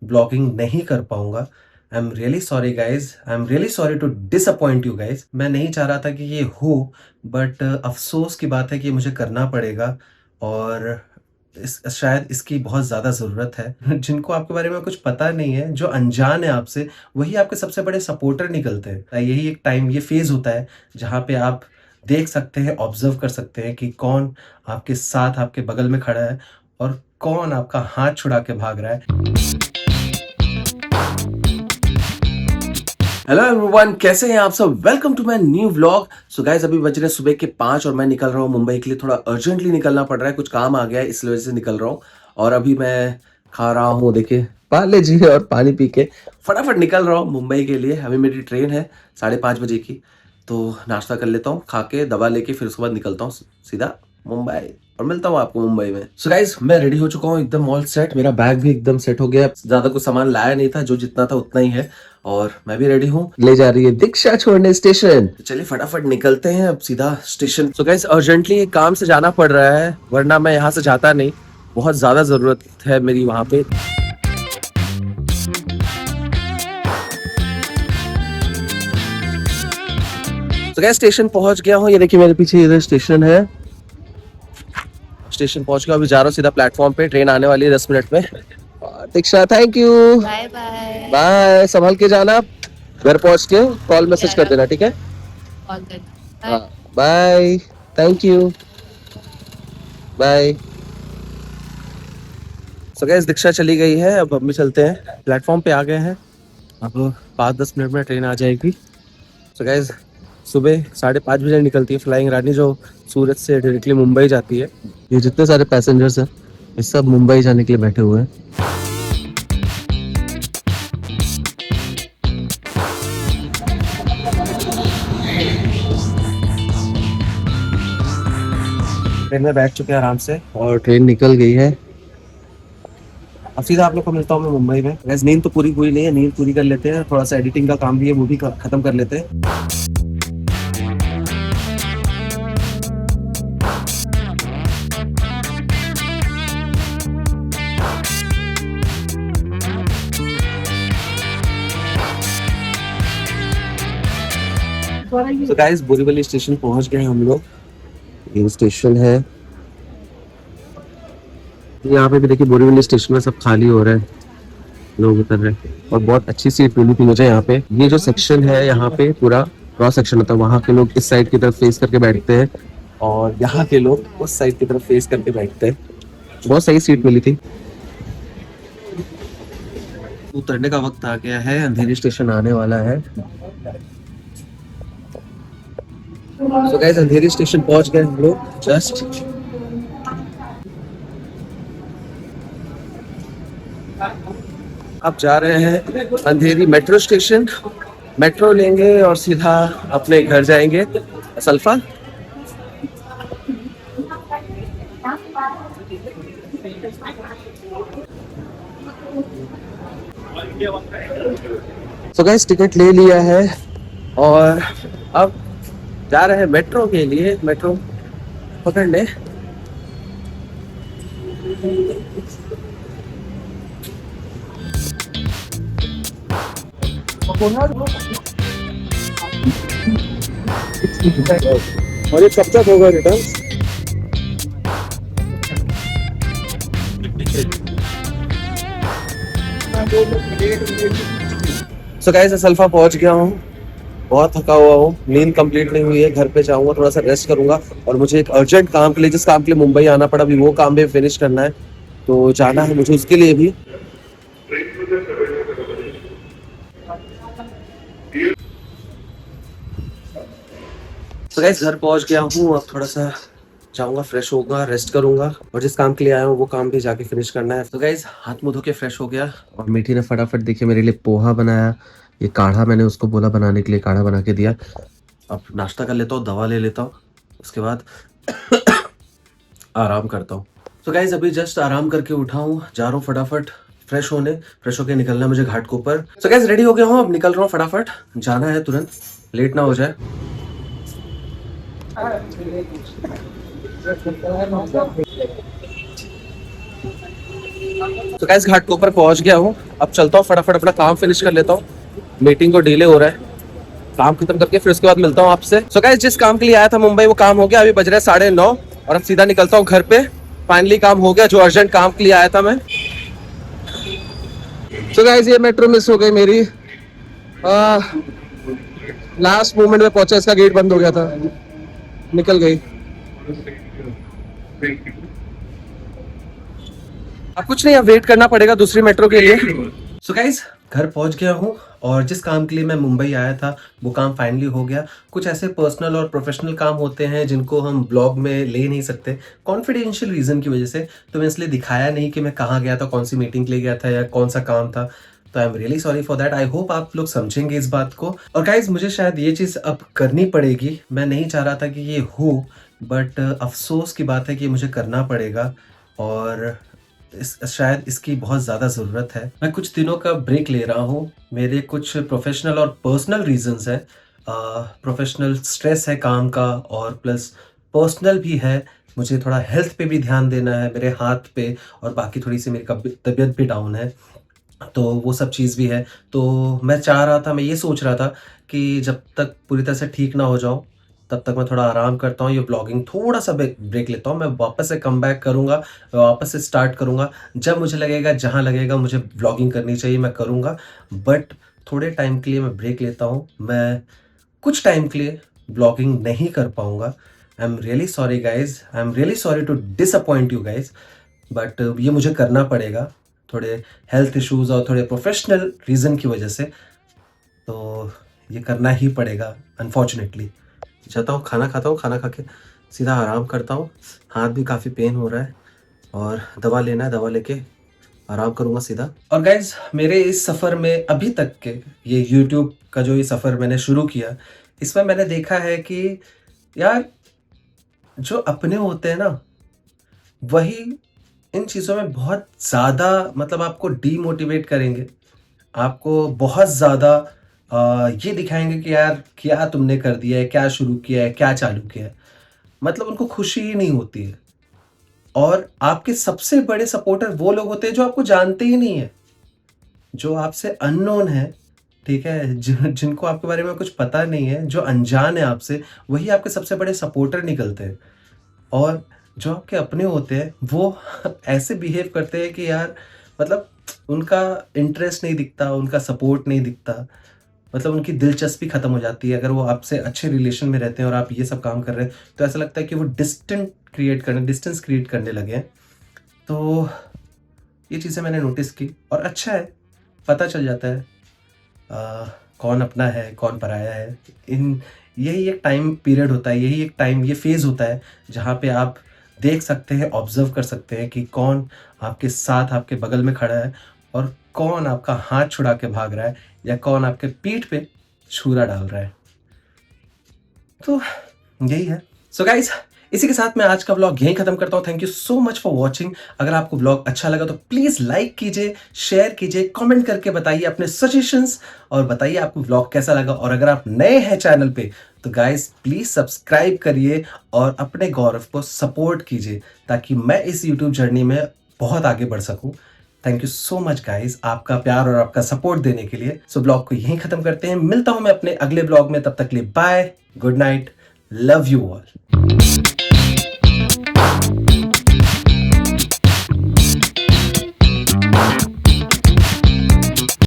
Blogging नहीं कर पाऊंगा। I am really sorry guys, I am really sorry to disappoint you guys. मैं नहीं चाह रहा था कि ये हो, बट अफसोस की बात है कि मुझे करना पड़ेगा। और शायद इसकी बहुत ज़्यादा ज़रूरत है। जिनको आपके बारे में कुछ पता नहीं है, जो अनजान है आपसे, वही आपके सबसे बड़े सपोर्टर निकलते हैं। यही एक टाइम, ये फेज़ होता है जहाँ पे आप देख सकते हैं, ऑब्जर्व कर सकते हैं कि कौन आपके साथ, आपके बगल में खड़ा है और कौन आपका हाथ छुड़ा के भाग रहा है। हेलो एवरीवन, कैसे हैं आप सब? Welcome to my new vlog. So guys, अभी बज रहे सुबह के 5 और मैं निकल रहा हूँ मुंबई के लिए। थोड़ा अर्जेंटली निकलना पड़ रहा है, कुछ काम आ गया है, इस वजह से निकल रहा हूँ। और अभी मैं खा रहा हूँ, देखिए, पार्ले जी और पानी पी के फटाफट निकल रहा हूँ मुंबई के लिए। अभी मेरी ट्रेन है 5:30 बजे की, तो नाश्ता कर लेता हूँ, खा के दवा लेके फिर उसके बाद निकलता हूँ सीधा मुंबई और मिलता हूँ आपको मुंबई में। सो गाइस, मैं रेडी हो चुका हूँ, एकदम ऑल सेट। मेरा बैग भी एकदम सेट हो गया, ज्यादा कुछ सामान लाया नहीं था, जो जितना था उतना ही है। और मैं भी रेडी हूँ, ले जा रही है दीक्षा छोड़ने स्टेशन। तो चलिए फटाफट निकलते हैं अब सीधा स्टेशन। सो गाइस, अर्जेंटली काम से जाना पड़ रहा है, वरना मैं यहाँ से जाता नहीं। बहुत ज्यादा जरूरत है मेरी वहां पे। तो गाइस, स्टेशन पहुंच गया हूँ, ये देखिए मेरे पीछे इधर स्टेशन है। स्टेशन पहुंच गया, अभी जा रहा हूँ सीधा प्लेटफॉर्म पे। ट्रेन आने वाली है 10 मिनट में। Diksha, thank you, bye bye. Bye. संभल के जाना, घर पहुंच के कॉल मैसेज कर देना, ठीक है? हाँ, bye, thank you, bye. So guys, Diksha चली गई है, अब हम भी चलते हैं। प्लेटफॉर्म पे आ गए हैं, अब 5-10 मिनट में ट्रेन आ जाएगी। सो गाइस, सुबह 5:30 बजे निकलती है फ्लाइंग रानी, जो सूरत से डायरेक्टली मुंबई जाती है। ये जितने सारे पैसेंजर्स हैं, ये सब मुंबई जाने के लिए बैठे हुए हैं। ट्रेन में बैठ चुके हैं आराम से और ट्रेन निकल गई है। अब सीधा आप लोग को मिलता हूँ मैं मुंबई में। वैसे नींद तो पूरी हुई नहीं है, नींद पूरी कर लेते हैं। थोड़ा सा एडिटिंग का काम भी है, वो भी खत्म कर लेते हैं। तो गाइस, बोरीवली स्टेशन पहुंच गए हैं हम लोग। ये स्टेशन है, यहाँ पे भी देखिए बोरीवली स्टेशन में सब खाली हो रहा है, लोग उतर रहे हैं। और बहुत अच्छी सीट मिली थी मुझे यहाँ पे। ये जो सेक्शन है, यहाँ पे पूरा क्रॉस सेक्शन होता है। वहाँ के लोग इस साइड की तरफ फेस करके बैठते हैं और यहाँ के लोग उस साइड की तरफ फेस करके बैठते हैं। बहुत सही सीट मिली थी। उतरने का वक्त आ गया है, अंधेरी स्टेशन आने वाला है। तो गाइस, अंधेरी स्टेशन पहुंच गए हम लोग जस्ट। अब जा रहे हैं अंधेरी मेट्रो स्टेशन। मेट्रो लेंगे और सीधा अपने घर जाएंगे सल्फा। तो गाइस, टिकट ले लिया है और अब जा रहे हैं मेट्रो के लिए, मेट्रो पकड़ने। और ये कब तक होगा रिटर्न? सो गाइस, सल्फा पहुंच गया हूँ। बहुत थका हुआ हूँ, नींद कंप्लीट नहीं हुई है। घर पे जाऊंगा, थोड़ा सा रेस्ट करूंगा और मुझे एक अर्जेंट काम के लिए, जिस काम के लिए मुंबई आना पड़ा, अभी वो काम भी फिनिश करना है, तो जाना है मुझे उसके लिए भी। तो गाइस, घर पहुंच गया हूँ। अब थोड़ा सा जाऊंगा, फ्रेश होगा, रेस्ट करूंगा और जिस काम के लिए आया हूँ वो काम भी जाके फिनिश करना है। तो गाइस, हाथ मुंह धो के फ्रेश हो गया और मीठी ने फटाफट देखिए मेरे लिए पोहा बनाया। ये काढ़ा मैंने उसको बोला बनाने के लिए, काढ़ा बना के दिया। अब नाश्ता कर लेता हूँ, दवा ले लेता हूँ, उसके बाद आराम करता हूँ। तो गाइस, अभी जस्ट आराम करके उठा हूँ, जा रहा हूँ फटाफट फ्रेश होने। फ्रेश होके निकलना है मुझे घाट के ऊपर। तो गाइस, रेडी हो गया हूँ, अब निकल रहा हूँ फटाफट, जाना है तुरंत, लेट ना हो जाए। तो गाइस घाट के ऊपर पहुंच गया हूँ। अब चलता हूँ, फटाफट अपना काम फिनिश कर लेता हूँ। मीटिंग को डिले हो रहा है, काम खत्म करके फिर उसके बाद मिलता हूँ आपसे। सो गाइस जिस काम के लिए आया था मुंबई वो काम हो गया। अभी बज रहे 9:30 और अब सीधा निकलता हूँ घर पे। फाइनली काम हो गया जो अर्जेंट काम के लिए आया था मैं। सो गाइस ये मेट्रो मिस हो गई मेरी। लास्ट मोमेंट में पहुंचा, इसका गेट बंद हो गया था, निकल गई। अब कुछ नहीं, अब वेट करना पड़ेगा दूसरी मेट्रो के लिए। सो गाइस घर पहुंच गया हूँ और जिस काम के लिए मैं मुंबई आया था वो काम फाइनली हो गया। कुछ ऐसे पर्सनल और प्रोफेशनल काम होते हैं जिनको हम ब्लॉग में ले नहीं सकते कॉन्फिडेंशियल रीजन की वजह से, तो मैं इसलिए दिखाया नहीं कि मैं कहाँ गया था, कौन सी मीटिंग के लिए गया था या कौन सा काम था। तो आई am really sorry for that. I hope आप लोग समझेंगे इस बात को। और गाइज मुझे शायद ये चीज़ अब करनी पड़ेगी। मैं नहीं चाह रहा था कि ये हो, बट अफसोस की बात है कि मुझे करना पड़ेगा और शायद इसकी बहुत ज़्यादा ज़रूरत है। मैं कुछ दिनों का ब्रेक ले रहा हूँ। मेरे कुछ प्रोफेशनल और पर्सनल रीजंस हैं। प्रोफेशनल स्ट्रेस है काम का और प्लस पर्सनल भी है। मुझे थोड़ा हेल्थ पे भी ध्यान देना है, मेरे हाथ पे, और बाकी थोड़ी सी मेरी तबीयत भी डाउन है, तो वो सब चीज़ भी है। तो मैं चाह रहा था, मैं ये सोच रहा था कि जब तक पूरी तरह से ठीक ना हो जाऊँ तब तक मैं थोड़ा आराम करता हूँ, ये ब्लॉगिंग थोड़ा सा ब्रेक लेता हूँ। मैं वापस से कम बैक करूँगा, मैं वापस से स्टार्ट करूँगा। जब मुझे लगेगा, जहाँ लगेगा मुझे ब्लॉगिंग करनी चाहिए मैं करूँगा। बट थोड़े टाइम के लिए मैं ब्रेक लेता हूँ। मैं कुछ टाइम के लिए ब्लॉगिंग नहीं कर पाऊँगा। I am really sorry guys, I am really sorry to disappoint you guys, but ये मुझे करना पड़ेगा थोड़े हेल्थ इश्यूज और थोड़े प्रोफेशनल रीज़न की वजह से। तो ये करना ही पड़ेगा अनफॉर्चुनेटली। जाता हूँ, खाना खाता हूँ, खाना खा के सीधा आराम करता हूँ। हाथ भी काफ़ी पेन हो रहा है और दवा लेना है, दवा लेके आराम करूँगा सीधा। और गाइज मेरे इस सफ़र में अभी तक के ये यूट्यूब का जो ये सफ़र मैंने शुरू किया, इसमें मैंने देखा है कि यार जो अपने होते हैं ना, वही इन चीज़ों में बहुत ज़्यादा मतलब आपको डीमोटिवेट करेंगे। आपको बहुत ज़्यादा ये दिखाएँगे कि यार क्या तुमने कर दिया है, क्या शुरू किया है, क्या चालू किया है। मतलब उनको खुशी ही नहीं होती है। और आपके सबसे बड़े सपोर्टर वो लोग होते हैं जो आपको जानते ही नहीं है, जो आपसे अननोन है, ठीक है? जिनको आपके बारे में कुछ पता नहीं है, जो अनजान है आपसे, वही आपके सबसे बड़े सपोर्टर निकलते हैं। और जो आपके अपने होते हैं वो ऐसे बिहेव करते हैं कि यार मतलब उनका इंटरेस्ट नहीं दिखता, उनका सपोर्ट नहीं दिखता, मतलब उनकी दिलचस्पी खत्म हो जाती है। अगर वो आपसे अच्छे रिलेशन में रहते हैं और आप ये सब काम कर रहे हैं तो ऐसा लगता है कि वो डिस्टेंस क्रिएट करने लगे हैं। तो ये चीज़ें मैंने नोटिस की और अच्छा है, पता चल जाता है कौन अपना है कौन पराया है। इन यही एक टाइम पीरियड होता है, यही एक टाइम, ये फेज़ होता है जहाँ पे आप देख सकते हैं, ऑब्जर्व कर सकते हैं कि कौन आपके साथ आपके बगल में खड़ा है और कौन आपका हाथ छुड़ा के भाग रहा है या कौन आपके पीठ पे छुरा डाल रहा है। तो यही है। सो गाइस इसी के साथ मैं आज का व्लॉग यहीं खत्म करता हूँ। Thank you so much for watching. अगर आपको व्लॉग अच्छा लगा तो प्लीज़ लाइक कीजिए, शेयर कीजिए, कमेंट करके बताइए अपने सजेशंस और बताइए आपको व्लॉग कैसा लगा। और अगर आप नए हैं चैनल पे तो गाइस प्लीज़ सब्सक्राइब करिए और अपने गौरव को सपोर्ट कीजिए ताकि मैं इस यूट्यूब जर्नी में बहुत आगे बढ़ सकूँ। Thank you so much guys आपका प्यार और आपका सपोर्ट देने के लिए। सो ब्लॉग को यहीं खत्म करते हैं। मिलता हूँ मैं अपने अगले ब्लॉग में, तब तक के लिए bye, good night, love you all.